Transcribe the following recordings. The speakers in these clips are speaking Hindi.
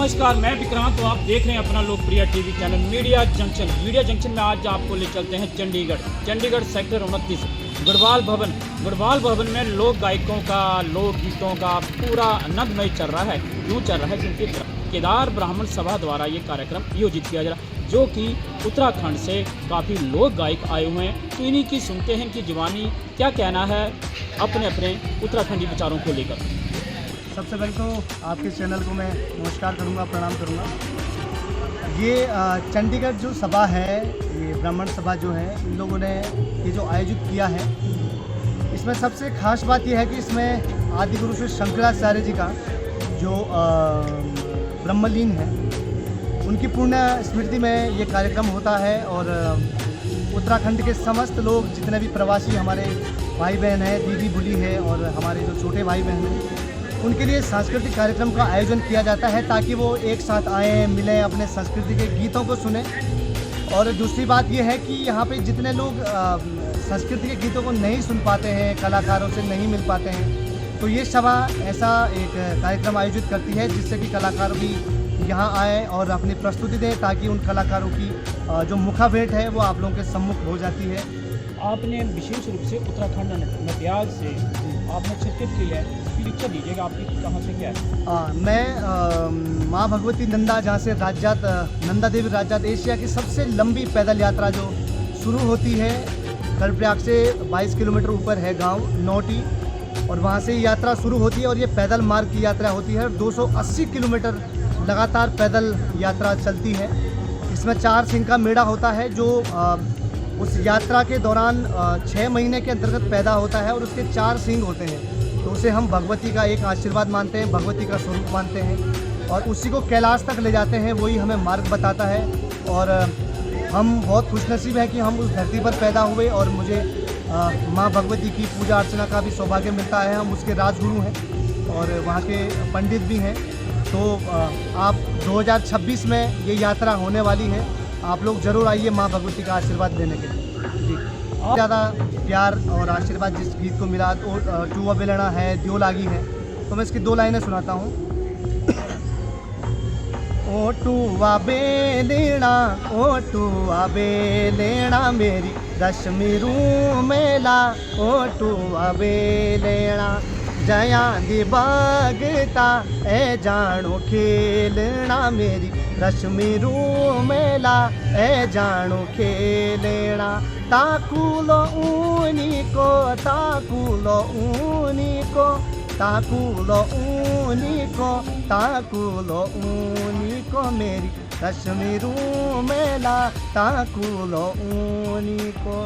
नमस्कार, मैं विक्रांत। तो आप देख रहे हैं अपना लोकप्रिय TV channel media junction. Media junction में आज आपको ले चलते हैं चंडीगढ़ सेक्टर 29 गढ़वाल भवन में लोक गायकों का, लोक गीतों का पूरा आनंदमय चल रहा है। क्यों चल रहा है? क्योंकि केदार ब्राह्मण सभा द्वारा ये कार्यक्रम आयोजित किया जा रहा है, जो कि उत्तराखंड से काफ़ी लोक गायक आए हुए हैं। तो इन्हीं की सुनते हैं कि जवानी क्या कहना है अपने अपने उत्तराखंडी विचारों को लेकर। सबसे पहले तो आपके चैनल को मैं नमस्कार करूंगा, प्रणाम करूंगा। ये चंडीगढ़ जो सभा है, ये ब्राह्मण सभा जो है, इन लोगों ने ये जो आयोजित किया है, इसमें सबसे खास बात यह है कि इसमें आदि गुरु श्री शंकराचार्य जी का जो ब्रह्मलीन है, उनकी पूर्ण स्मृति में ये कार्यक्रम होता है। और उत्तराखंड के समस्त लोग, जितने भी प्रवासी हमारे भाई बहन हैं, दीदी बुली है, और हमारे जो छोटे भाई बहन हैं, उनके लिए सांस्कृतिक कार्यक्रम का आयोजन किया जाता है ताकि वो एक साथ आएँ, मिलें, अपने संस्कृति के गीतों को सुने। और दूसरी बात ये है कि यहाँ पे जितने लोग संस्कृति के गीतों को नहीं सुन पाते हैं, कलाकारों से नहीं मिल पाते हैं, तो ये सभा ऐसा एक कार्यक्रम आयोजित करती है जिससे कि कलाकार भी यहाँ आए और अपनी प्रस्तुति दें, ताकि उन कलाकारों की जो मुखाभेंट है वो आप लोगों के सम्मुख हो जाती है। आपने विशेष रूप से उत्तराखंड नटियाल से आपने शिरकत की है, परिचय दीजिएगा आपकी कहाँ से क्या है? मैं माँ भगवती नंदा, जहाँ से राज्यात नंदा देवी राज्यात एशिया की सबसे लंबी पैदल यात्रा जो शुरू होती है, कर्णप्रयाग से 22 किलोमीटर ऊपर है गांव नौटी, और वहाँ से यात्रा शुरू होती है। और ये पैदल मार्ग की यात्रा होती है। 280 किलोमीटर लगातार पैदल यात्रा चलती है। इसमें 4 सिंह का मेला होता है, जो उस यात्रा के दौरान 6 महीने के अंतर्गत पैदा होता है, और उसके 4 सिंग होते हैं। तो उसे हम भगवती का एक आशीर्वाद मानते हैं, भगवती का स्वरूप मानते हैं, और उसी को कैलाश तक ले जाते हैं। वही हमें मार्ग बताता है। और हम बहुत खुशनसीब हैं कि हम उस धरती पर पैदा हुए, और मुझे माँ भगवती की पूजा अर्चना का भी सौभाग्य मिलता है। हम उसके राजगुरु हैं और वहाँ के पंडित भी हैं। तो आप 2026 में ये यात्रा होने वाली है, आप लोग ज़रूर आइए माँ भगवती का आशीर्वाद लेने के लिए। जी, ज़्यादा प्यार और आशीर्वाद जिस गीत को मिला, तो टूआ बेलना है, दियो लागी है, तो मैं इसकी 2 लाइनें सुनाता हूँ। ओ टूआ बेलना, ओ टूआ बेलना, मेरी रश्मि रू मेला, ओ टूआ बेलना, जया दी बागता ए जानो खेलना, मेरी रश्मि रू मेला ए जानो खेलना, ताकुलो ऊनी को, ताकुलो ऊनी को, ताकुलो ऊनी को, ताकुलो ऊनी को, मेरी रश्मि रू मेला, ताकुलो ऊनी को,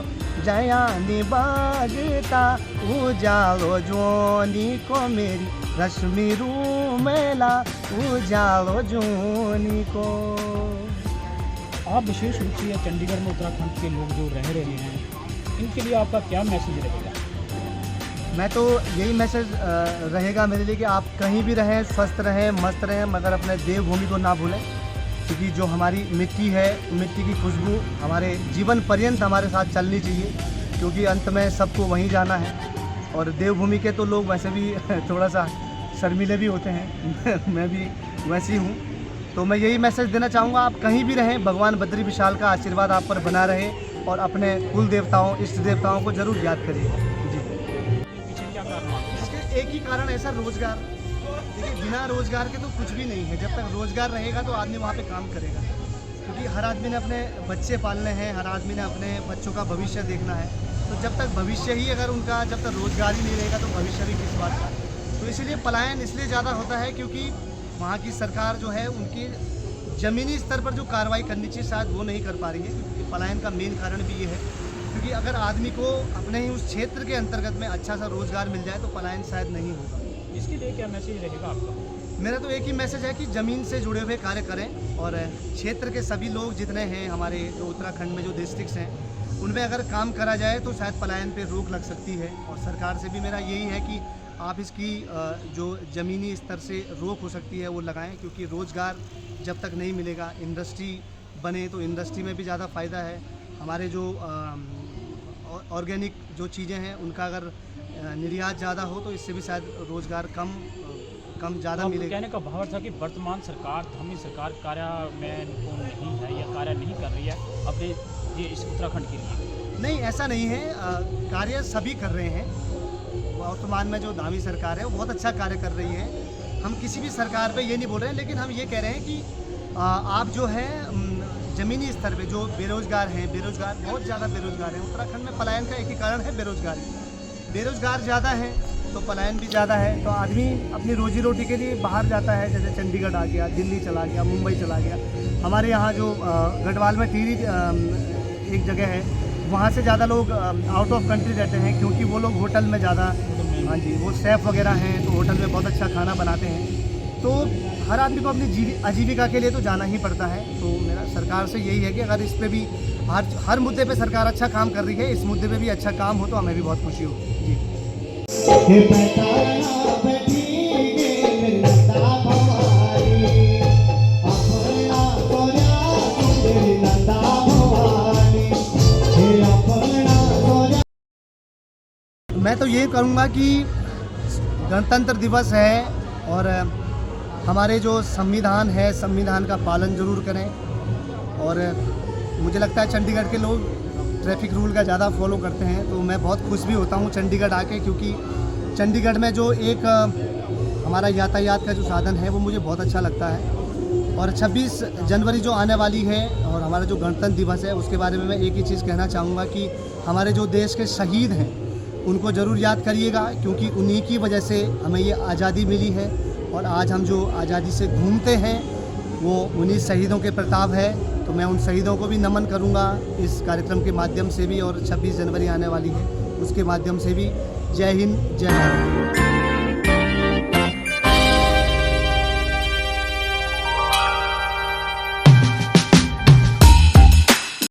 जया निबागता उजालो जोनी को, मेरी रश्मि रू मेला उजालो जोनी को। आप विशेष रूप से चंडीगढ़ में उत्तराखंड के लोग जो रह रहे हैं, इनके लिए आपका क्या मैसेज रहेगा? मैं तो यही मैसेज रहेगा मेरे लिए कि आप कहीं भी रहें, स्वस्थ रहें, मस्त रहें, मगर अपने देवभूमि को ना भूलें, क्योंकि जो हमारी मिट्टी है, मिट्टी की खुशबू हमारे जीवन पर्यंत हमारे साथ चलनी चाहिए, क्योंकि अंत में सबको वहीं जाना है। और देवभूमि के तो लोग वैसे भी थोड़ा सा शर्मीले भी होते हैं मैं भी वैसी हूँ। तो मैं यही मैसेज देना चाहूँगा, आप कहीं भी रहें, भगवान बद्री विशाल का आशीर्वाद आप पर बना रहे, और अपने कुल देवताओं, इष्ट देवताओं को जरूर याद करिए। जी, पीछे क्या कारण? इसके एक ही कारण ऐसा, रोजगार। देखिए, बिना रोजगार के तो कुछ भी नहीं है। जब तक रोजगार रहेगा तो आदमी वहाँ पे काम करेगा, क्योंकि हर आदमी ने अपने बच्चे पालने हैं, हर आदमी ने अपने बच्चों का भविष्य देखना है। तो जब तक भविष्य ही अगर उनका, जब तक रोजगार ही नहीं रहेगा तो भविष्य भी किस बात का। तो इसीलिए पलायन इसलिए ज़्यादा होता है क्योंकि वहाँ की सरकार जो है, उनकी ज़मीनी स्तर पर जो कार्रवाई करनी चाहिए शायद वो नहीं कर पा रही है। क्योंकि पलायन का मेन कारण भी ये है, क्योंकि अगर आदमी को अपने ही उस क्षेत्र के अंतर्गत में अच्छा सा रोजगार मिल जाए तो पलायन शायद नहीं होगा। इसके लिए क्या मैसेज रहेगा आपका? मेरा तो एक ही मैसेज है कि ज़मीन से जुड़े हुए कार्य करें, और क्षेत्र के सभी लोग जितने हैं, हमारे जो उत्तराखंड में जो डिस्ट्रिक्ट्स हैं, उनमें अगर काम करा जाए तो शायद पलायन पे रोक लग सकती है। और सरकार से भी मेरा यही है कि आप इसकी जो ज़मीनी स्तर से रोक हो सकती है वो लगाएं, क्योंकि रोज़गार जब तक नहीं मिलेगा, इंडस्ट्री बने तो इंडस्ट्री में भी ज़्यादा फ़ायदा है। हमारे जो ऑर्गेनिक जो चीज़ें हैं उनका अगर निर्यात ज़्यादा हो तो इससे भी शायद रोज़गार कम कम ज़्यादा आपके मिलेगा। कहने का भाव था कि वर्तमान सरकार, धामी सरकार कार्य में निपुण नहीं है या कार्य नहीं कर रही है अपने ये इस उत्तराखंड के लिए। नहीं, ऐसा नहीं है, कार्य सभी कर रहे हैं। वर्तमान में जो धामी सरकार है वो बहुत अच्छा कार्य कर रही है। हम किसी भी सरकार पे ये नहीं बोल रहे हैं, लेकिन हम ये कह रहे हैं कि आप जो है ज़मीनी स्तर पे जो बेरोज़गार हैं, बहुत ज़्यादा बेरोज़गार हैं। उत्तराखंड में पलायन का एक ही कारण है, बेरोज़गारी। बेरोज़गार ज़्यादा है तो पलायन भी ज़्यादा है, तो आदमी अपनी रोजी रोटी के लिए बाहर जाता है, जैसे चंडीगढ़ आ गया, दिल्ली चला गया, मुंबई चला गया। हमारे यहाँ जो गढ़वाल में टिहरी एक जगह है, वहाँ से ज़्यादा लोग आउट ऑफ कंट्री रहते हैं, क्योंकि वो लोग होटल में ज़्यादा, हाँ जी, वो शेफ़ वगैरह हैं तो होटल में बहुत अच्छा खाना बनाते हैं। तो हर आदमी को अपनी आजीविका के लिए तो जाना ही पड़ता है। तो मेरा सरकार से यही है कि अगर इस पे भी हर मुद्दे पे सरकार अच्छा काम कर रही है, इस मुद्दे पे भी अच्छा काम हो तो हमें भी बहुत खुशी होगी जी। मैं तो ये करूँगा कि गणतंत्र दिवस है और हमारे जो संविधान है, संविधान का पालन ज़रूर करें। और मुझे लगता है चंडीगढ़ के लोग ट्रैफिक रूल का ज़्यादा फॉलो करते हैं, तो मैं बहुत खुश भी होता हूँ चंडीगढ़ आके, क्योंकि चंडीगढ़ में जो एक हमारा यातायात का जो साधन है वो मुझे बहुत अच्छा लगता है। और 26 जनवरी जो आने वाली है और हमारा जो गणतंत्र दिवस है, उसके बारे में मैं एक ही चीज़ कहना चाहूँगा कि हमारे जो देश के शहीद हैं उनको ज़रूर याद करिएगा, क्योंकि उन्हीं की वजह से हमें ये आज़ादी मिली है। और आज हम जो आज़ादी से घूमते हैं वो उन्हीं शहीदों के प्रताप है। तो मैं उन शहीदों को भी नमन करूंगा इस कार्यक्रम के माध्यम से भी, और 26 जनवरी आने वाली है उसके माध्यम से भी। जय हिंद, जय भारत।